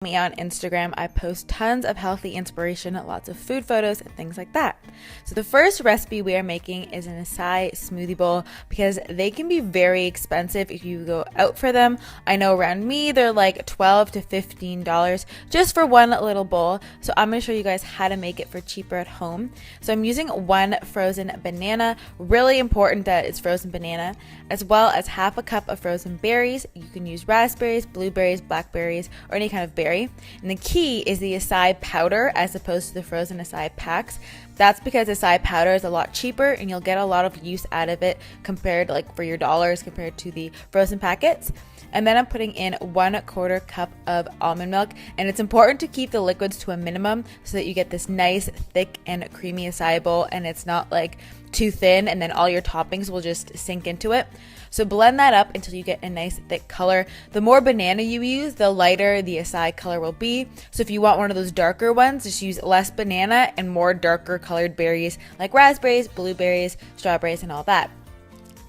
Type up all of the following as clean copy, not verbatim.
Me on Instagram, I post tons of healthy inspiration, lots of food photos and things like that. So the first recipe we are making is an acai smoothie bowl because they can be very expensive if you go out for them. I know around me they're like $12 to $15 just for one little bowl. So I'm going to show you guys how to make it for cheaper at home. So I'm using one frozen banana, really important that it's frozen banana, as well as half a cup of frozen berries. You can use raspberries, blueberries, blackberries, or any kind of berry. And the key is the acai powder as opposed to the frozen acai packs. That's because acai powder is a lot cheaper and you'll get a lot of use out of it compared, like for your dollars, compared to the frozen packets. And then I'm putting in 1/4 cup of almond milk, and it's important to keep the liquids to a minimum so that you get this nice thick and creamy acai bowl and it's not like too thin and then all your toppings will just sink into it. So blend that up until you get a nice thick color. The more banana you use, the lighter the acai color will be. So if you want one of those darker ones, just use less banana and more darker colored berries like raspberries, blueberries, strawberries, and all that.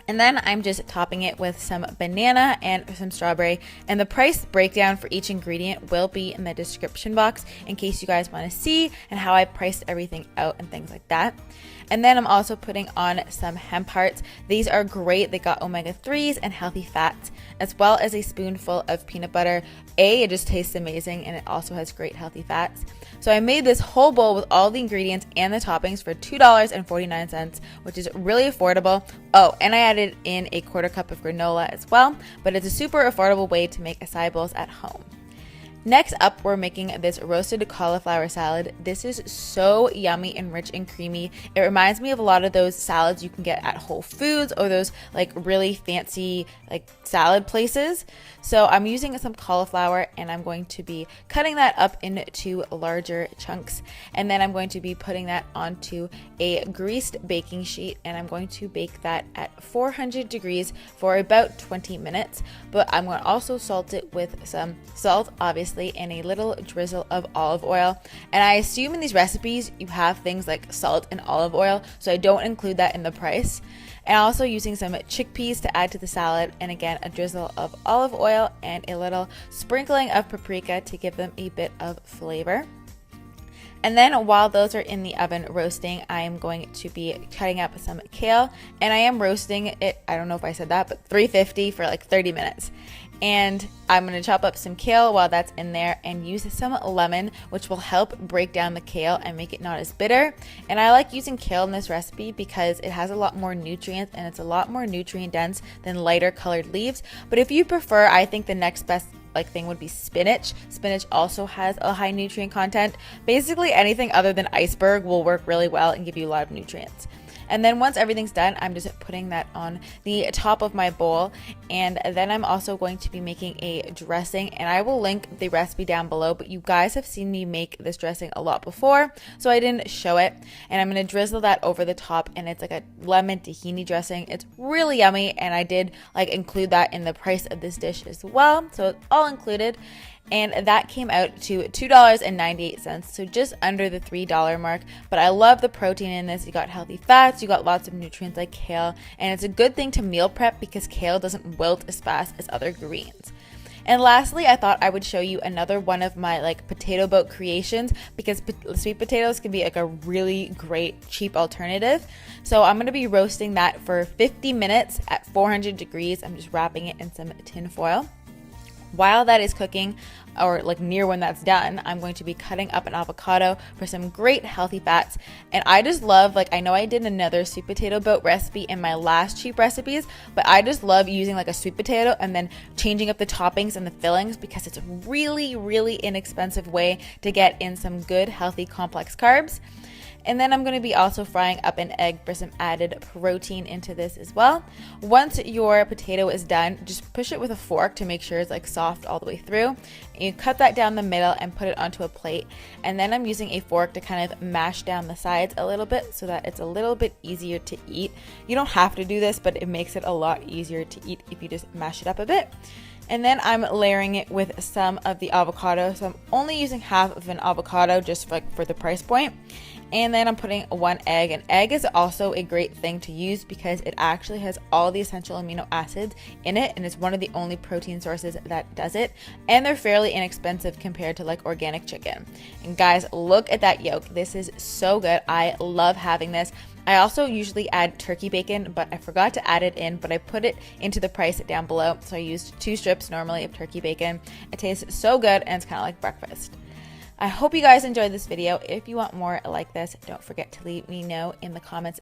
And then I'm just topping it with some banana and some strawberry. And the price breakdown for each ingredient will be in the description box in case you guys want to see and how I priced everything out and things like that. And then I'm also putting on some hemp hearts. These are great. They got omega-3s and healthy fats, as well as a spoonful of peanut butter. It just tastes amazing and it also has great healthy fats. So I made this whole bowl with all the ingredients and the toppings for $2.49, which is really affordable. Oh, and I added in a 1/4 cup of granola as well, but it's a super affordable way to make acai bowls at home. Next up, we're making this roasted cauliflower salad. This is so yummy and rich and creamy. It reminds me of a lot of those salads you can get at Whole Foods or those like really fancy like salad places. So I'm using some cauliflower and I'm going to be cutting that up into larger chunks. And then I'm going to be putting that onto a greased baking sheet and I'm going to bake that at 400 degrees for about 20 minutes. But I'm going to also salt it with some salt, obviously, and a little drizzle of olive oil. And I assume in these recipes you have things like salt and olive oil, so I don't include that in the price. And also using some chickpeas to add to the salad, and again a drizzle of olive oil and a little sprinkling of paprika to give them a bit of flavor. And then while those are in the oven roasting, I am going to be cutting up some kale, and I am roasting it, I don't know if I said that, but 350 for like 30 minutes. And I'm going to chop up some kale while that's in there and use some lemon, which will help break down the kale and make it not as bitter. And I like using kale in this recipe because it has a lot more nutrients and it's a lot more nutrient dense than lighter colored leaves. But if you prefer, I think the next best thing would be spinach. Spinach also has a high nutrient content. Basically anything other than iceberg will work really well and give you a lot of nutrients. And then once everything's done, I'm just putting that on the top of my bowl. And then I'm also going to be making a dressing, and I will link the recipe down below, but you guys have seen me make this dressing a lot before, so I didn't show it. And I'm going to drizzle that over the top, and it's like a lemon tahini dressing. It's really yummy, and I did include that in the price of this dish as well, so it's all included. And that came out to $2.98, so just under the $3 mark. But I love the protein in this. You got healthy fats, you got lots of nutrients like kale, and it's a good thing to meal prep because kale doesn't wilt as fast as other greens. And lastly, I thought I would show you another one of my potato boat creations because sweet potatoes can be a really great cheap alternative. So I'm going to be roasting that for 50 minutes at 400 degrees. I'm just wrapping it in some tin foil. While that is cooking, or near when that's done, I'm going to be cutting up an avocado for some great healthy fats. And I just love, I know I did another sweet potato boat recipe in my last cheap recipes, but I just love using a sweet potato and then changing up the toppings and the fillings because it's a really, really inexpensive way to get in some good, healthy, complex carbs. And then I'm going to be also frying up an egg for some added protein into this as well. Once your potato is done, just push it with a fork to make sure it's soft all the way through. And you cut that down the middle and put it onto a plate. And then I'm using a fork to kind of mash down the sides a little bit so that it's a little bit easier to eat. You don't have to do this, but it makes it a lot easier to eat if you just mash it up a bit. And then I'm layering it with some of the avocado. So I'm only using half of an avocado just for the price point. And then I'm putting 1 egg. An egg is also a great thing to use because it actually has all the essential amino acids in it, and it's one of the only protein sources that does it. And they're fairly inexpensive compared to like organic chicken. And guys, look at that yolk. This is so good. I love having this. I also usually add turkey bacon, but I forgot to add it in, but I put it into the price down below. So I used 2 strips normally of turkey bacon. It tastes so good, and it's kind of like breakfast. I hope you guys enjoyed this video. If you want more like this, don't forget to leave me know in the comments